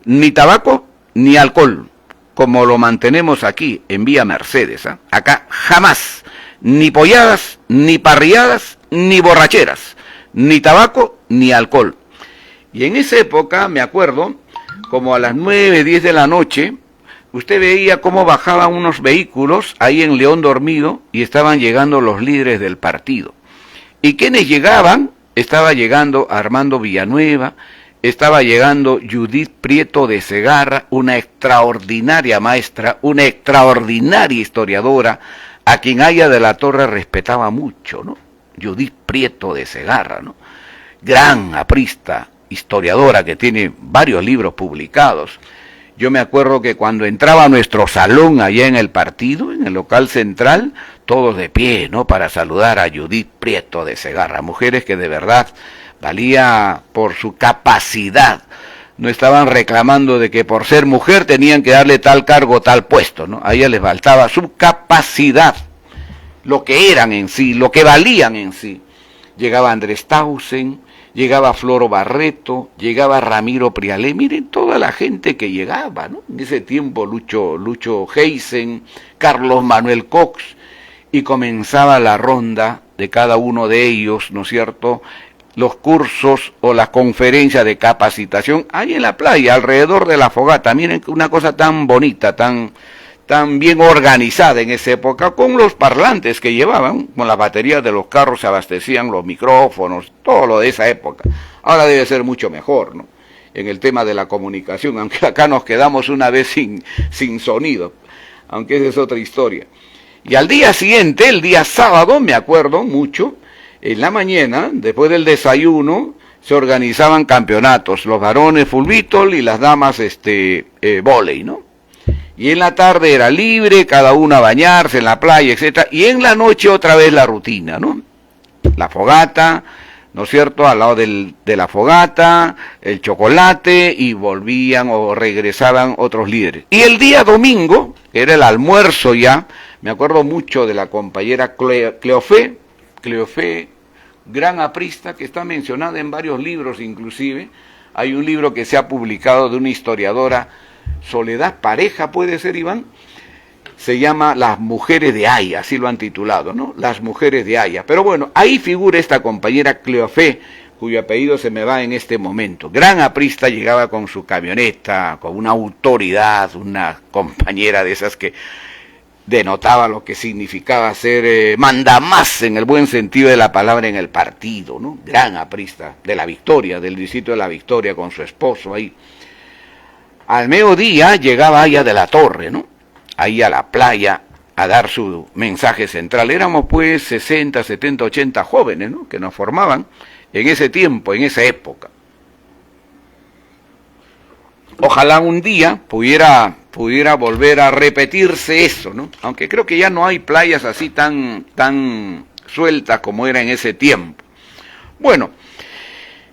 Ni tabaco, ni alcohol, como lo mantenemos aquí en Vía Mercedes. Acá jamás, ni polladas, ni parrilladas, ni borracheras, ni tabaco, ni alcohol. Y en esa época, me acuerdo, como a las 9, 10 de la noche, usted veía cómo bajaban unos vehículos ahí en León Dormido y estaban llegando los líderes del partido. ¿Y quiénes llegaban? Estaba llegando Armando Villanueva, estaba llegando Judith Prieto de Segarra, una extraordinaria maestra, una extraordinaria historiadora, a quien Aya de la Torre respetaba mucho, ¿no? Judith Prieto de Segarra, ¿no? Gran aprista, historiadora que tiene varios libros publicados. Yo me acuerdo que cuando entraba a nuestro salón allá en el partido, en el local central, todos de pie, ¿no? Para saludar a Judith Prieto de Segarra, mujeres que de verdad valía por su capacidad. No estaban reclamando de que por ser mujer tenían que darle tal cargo, tal puesto, ¿no? A ellas les faltaba su capacidad, lo que eran en sí, lo que valían en sí. Llegaba Andrés Tausen, llegaba Floro Barreto, llegaba Ramiro Prialé, miren toda la gente que llegaba, ¿no? En ese tiempo Lucho Heisen, Carlos Manuel Cox, y comenzaba la ronda de cada uno de ellos, ¿no es cierto?, los cursos o las conferencias de capacitación ahí en la playa, alrededor de la fogata. Miren una cosa tan bonita, tan bien organizada en esa época, con los parlantes que llevaban, con las baterías de los carros se abastecían los micrófonos, todo lo de esa época. Ahora debe ser mucho mejor, ¿no?, en el tema de la comunicación, aunque acá nos quedamos una vez sin sonido, aunque esa es otra historia. Y al día siguiente, el día sábado, me acuerdo mucho, en la mañana, después del desayuno, se organizaban campeonatos, los varones fulbítol y las damas vóley, ¿no? Y en la tarde era libre, cada uno a bañarse en la playa, etcétera. Y en la noche otra vez la rutina, ¿no? La fogata, ¿no es cierto?, al lado de la fogata, el chocolate, y volvían o regresaban otros líderes. Y el día domingo, que era el almuerzo ya, me acuerdo mucho de la compañera Cleofé, gran aprista, que está mencionada en varios libros inclusive. Hay un libro que se ha publicado de una historiadora, Soledad Pareja, puede ser, Iván, se llama Las Mujeres de Aya, así lo han titulado, ¿no? Las Mujeres de Aya. Pero bueno, ahí figura esta compañera Cleofé, cuyo apellido se me va en este momento. Gran aprista, llegaba con su camioneta, con una autoridad, una compañera de esas que denotaba lo que significaba ser mandamás en el buen sentido de la palabra en el partido, ¿no? Gran aprista de la Victoria, del distrito de la Victoria, con su esposo ahí. Al mediodía llegaba Aya de la Torre, ¿no?, ahí a la playa a dar su mensaje central. Éramos pues 60, 70, 80 jóvenes, ¿no?, que nos formaban en ese tiempo, en esa época. Ojalá un día pudiera volver a repetirse eso, ¿no? Aunque creo que ya no hay playas así tan sueltas como era en ese tiempo. Bueno,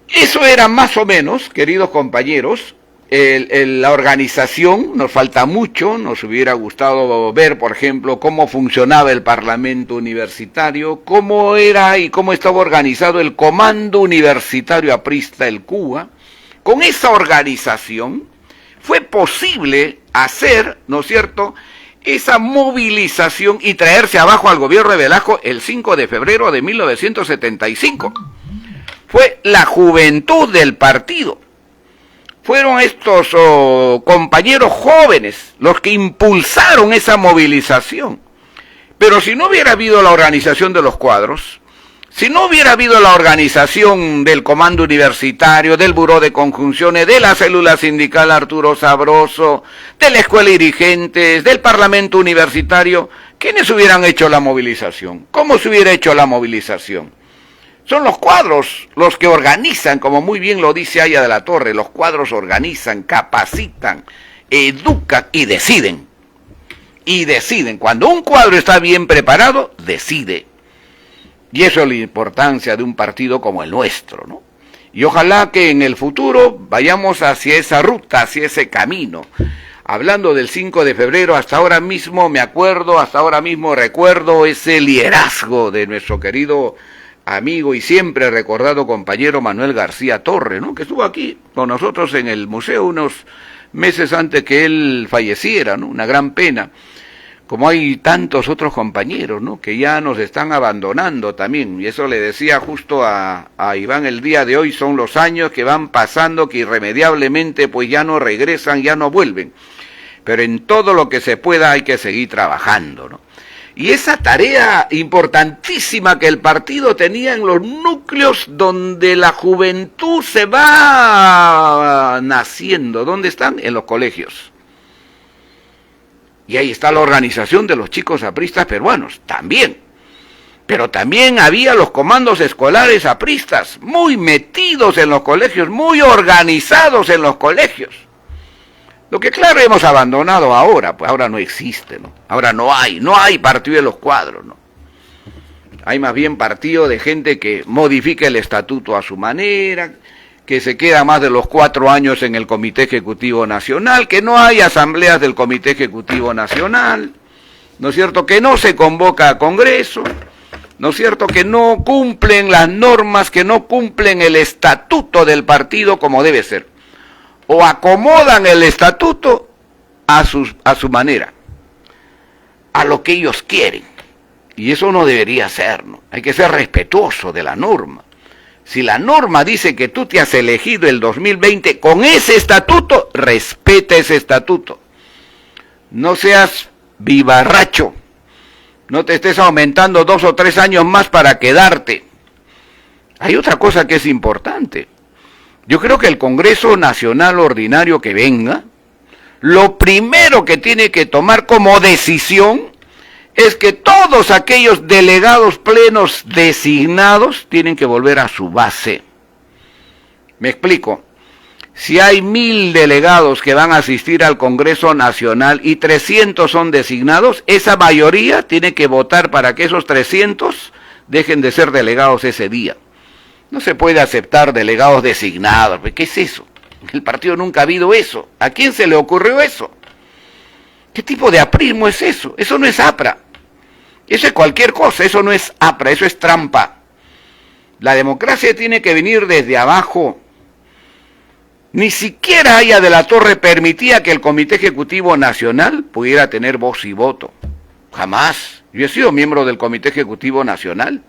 eso era más o menos, queridos compañeros, la organización. Nos falta mucho, nos hubiera gustado ver, por ejemplo, cómo funcionaba el Parlamento Universitario, cómo era y cómo estaba organizado el Comando Universitario Aprista, el CUA. Con esa organización fue posible hacer, ¿no es cierto?, esa movilización y traerse abajo al gobierno de Velasco el 5 de febrero de 1975. Fue la juventud del partido. Fueron estos compañeros jóvenes los que impulsaron esa movilización. Pero si no hubiera habido la organización de los cuadros, si no hubiera habido la organización del Comando Universitario, del Buró de Conjunciones, de la Célula Sindical Arturo Sabroso, de la Escuela de Dirigentes, del Parlamento Universitario, ¿quiénes hubieran hecho la movilización? ¿Cómo se hubiera hecho la movilización? Son los cuadros los que organizan, como muy bien lo dice Aya de la Torre, los cuadros organizan, capacitan, educan y deciden. Y deciden. Cuando un cuadro está bien preparado, decide. Y eso es la importancia de un partido como el nuestro, ¿no? Y ojalá que en el futuro vayamos hacia esa ruta, hacia ese camino. Hablando del 5 de febrero, hasta ahora mismo me acuerdo, hasta ahora mismo recuerdo ese liderazgo de nuestro querido amigo y siempre recordado compañero Manuel García Torre, ¿no? Que estuvo aquí con nosotros en el museo unos meses antes que él falleciera, ¿no? Una gran pena. Como hay tantos otros compañeros, ¿no? Que ya nos están abandonando también. Y eso le decía justo a Iván el día de hoy, son los años que van pasando, que irremediablemente pues ya no regresan, ya no vuelven. Pero en todo lo que se pueda hay que seguir trabajando, ¿no? Y esa tarea importantísima que el partido tenía en los núcleos donde la juventud se va naciendo, ¿dónde están? En los colegios. Y ahí está la organización de los chicos apristas peruanos, también. Pero también había los comandos escolares apristas, muy metidos en los colegios, muy organizados en los colegios. Lo que claro hemos abandonado ahora, pues ahora no existe, ¿no? Ahora no hay partido de los cuadros, ¿no? Hay más bien partido de gente que modifica el estatuto a su manera, que se queda más de los 4 años en el Comité Ejecutivo Nacional, que no hay asambleas del Comité Ejecutivo Nacional, ¿no es cierto? Que no se convoca a Congreso, ¿no es cierto? Que no cumplen las normas, que no cumplen el estatuto del partido como debe ser. O acomodan el estatuto a su manera, a lo que ellos quieren. Y eso no debería ser, ¿no? Hay que ser respetuoso de la norma. Si la norma dice que tú te has elegido el 2020 con ese estatuto, respeta ese estatuto. No seas vivarracho. No te estés aumentando 2 o 3 años más para quedarte. Hay otra cosa que es importante. Yo creo que el Congreso Nacional Ordinario que venga, lo primero que tiene que tomar como decisión es que todos aquellos delegados plenos designados tienen que volver a su base. Me explico. Si hay 1000 delegados que van a asistir al Congreso Nacional y 300 son designados, esa mayoría tiene que votar para que esos 300 dejen de ser delegados ese día. No se puede aceptar delegados designados. ¿Qué es eso? El partido nunca ha habido eso. ¿A quién se le ocurrió eso? ¿Qué tipo de aprismo es eso? Eso no es APRA. Eso es cualquier cosa. Eso no es APRA. Eso es trampa. La democracia tiene que venir desde abajo. Ni siquiera Aya de la Torre permitía que el Comité Ejecutivo Nacional pudiera tener voz y voto. Jamás. Yo he sido miembro del Comité Ejecutivo Nacional.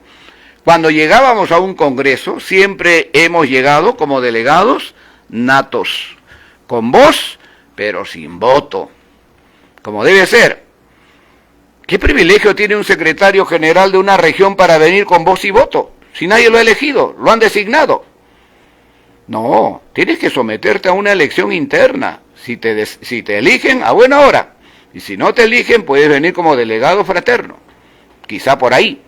Cuando llegábamos a un congreso, siempre hemos llegado como delegados natos, con voz, pero sin voto, como debe ser. ¿Qué privilegio tiene un secretario general de una región para venir con voz y voto? Si nadie lo ha elegido, lo han designado. No, tienes que someterte a una elección interna. Si te eligen, a buena hora. Y si no te eligen, puedes venir como delegado fraterno. Quizá por ahí.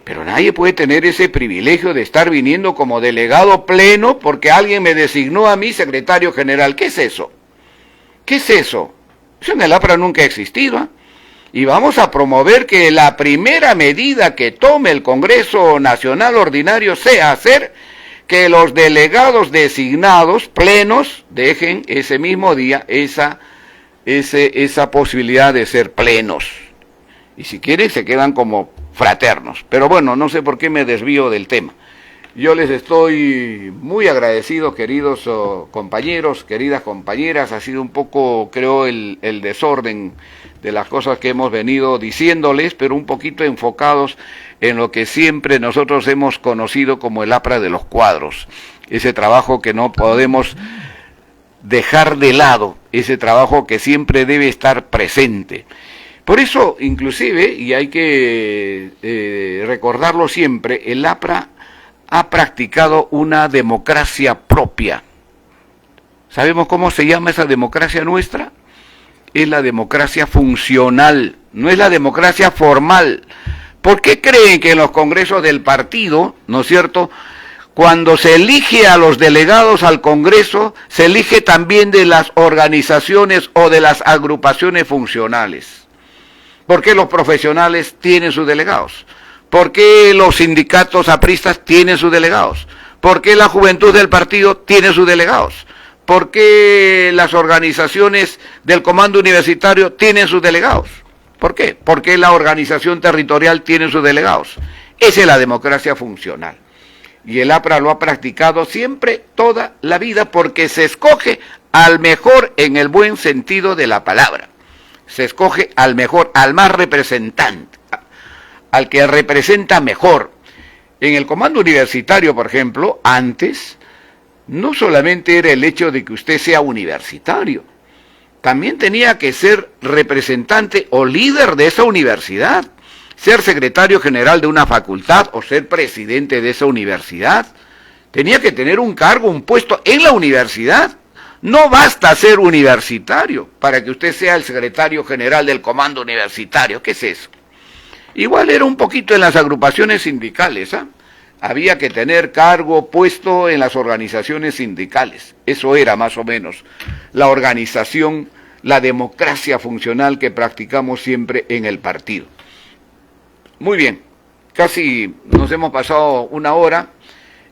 Pero nadie puede tener ese privilegio de estar viniendo como delegado pleno porque alguien me designó a mí secretario general. ¿Qué es eso? ¿Qué es eso? Eso en el APRA nunca ha existido, ¿eh? Y vamos a promover que la primera medida que tome el Congreso Nacional Ordinario sea hacer que los delegados designados plenos dejen ese mismo día esa posibilidad de ser plenos. Y si quieren se quedan como fraternos. Pero bueno, no sé por qué me desvío del tema. Yo les estoy muy agradecido, queridos compañeros, queridas compañeras. Ha sido un poco, creo, el desorden de las cosas que hemos venido diciéndoles, pero un poquito enfocados en lo que siempre nosotros hemos conocido como el APRA de los cuadros. Ese trabajo que no podemos dejar de lado, ese trabajo que siempre debe estar presente. Por eso, inclusive, y hay que recordarlo siempre, el APRA ha practicado una democracia propia. ¿Sabemos cómo se llama esa democracia nuestra? Es la democracia funcional, no es la democracia formal, ¿Por qué creen que en los congresos del partido, ¿no es cierto?, cuando se elige a los delegados al Congreso, se elige también de las organizaciones o de las agrupaciones funcionales? ¿Por qué los profesionales tienen sus delegados? ¿Por qué los sindicatos apristas tienen sus delegados? ¿Por qué la juventud del partido tiene sus delegados? ¿Por qué las organizaciones del comando universitario tienen sus delegados? ¿Por qué? ¿Por qué la organización territorial tiene sus delegados? Esa es la democracia funcional. Y el APRA lo ha practicado siempre, toda la vida, porque se escoge al mejor en el buen sentido de la palabra. Se escoge al mejor, al más representante, al que representa mejor. En el comando universitario, por ejemplo, antes, no solamente era el hecho de que usted sea universitario, también tenía que ser representante o líder de esa universidad, ser secretario general de una facultad o ser presidente de esa universidad. Tenía que tener un cargo, un puesto en la universidad. No basta ser universitario para que usted sea el secretario general del comando universitario. ¿Qué es eso? Igual era un poquito en las agrupaciones sindicales, ¿ah? Había que tener cargo, puesto en las organizaciones sindicales. Eso era más o menos la organización, la democracia funcional que practicamos siempre en el partido. Muy bien, casi nos hemos pasado una hora.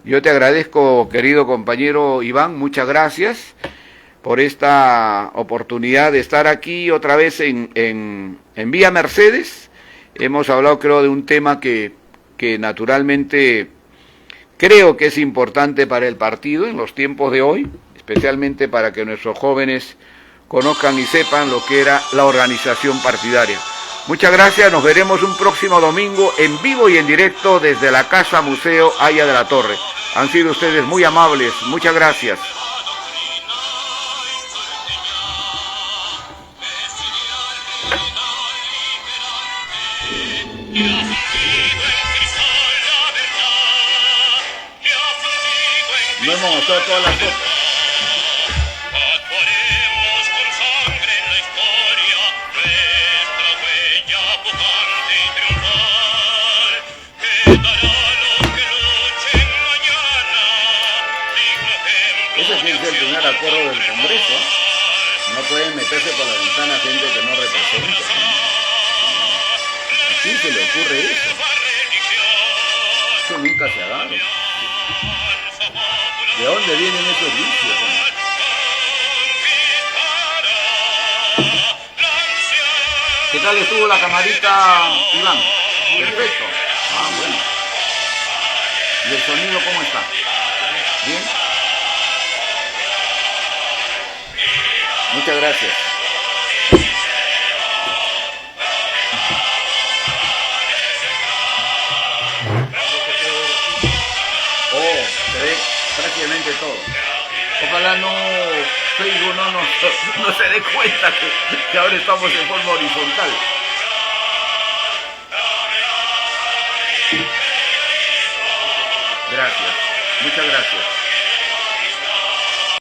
Yo te agradezco, querido compañero Iván, muchas gracias por esta oportunidad de estar aquí otra vez en Vía Mercedes. Hemos hablado, creo, de un tema que naturalmente creo que es importante para el partido en los tiempos de hoy, especialmente para que nuestros jóvenes conozcan y sepan lo que era la organización partidaria. Muchas gracias, nos veremos un próximo domingo en vivo y en directo desde la Casa Museo Haya de la Torre. Han sido ustedes muy amables, muchas gracias. No hemos mostrado todas las fotos. Ese tiene que ser el primer acuerdo del Congreso. No pueden meterse por la ventana gente que no representa. ¿A quién se le ocurre eso? Eso nunca se ha dado. ¿De dónde vienen esos vicios? ¿Qué tal estuvo la camarita, Iván? Perfecto. Ah, bueno. ¿Y el sonido cómo está? ¿Bien? Muchas gracias. Oh, se ve prácticamente todo. Ojalá Facebook no se dé cuenta que ahora estamos en forma horizontal. Gracias, muchas gracias.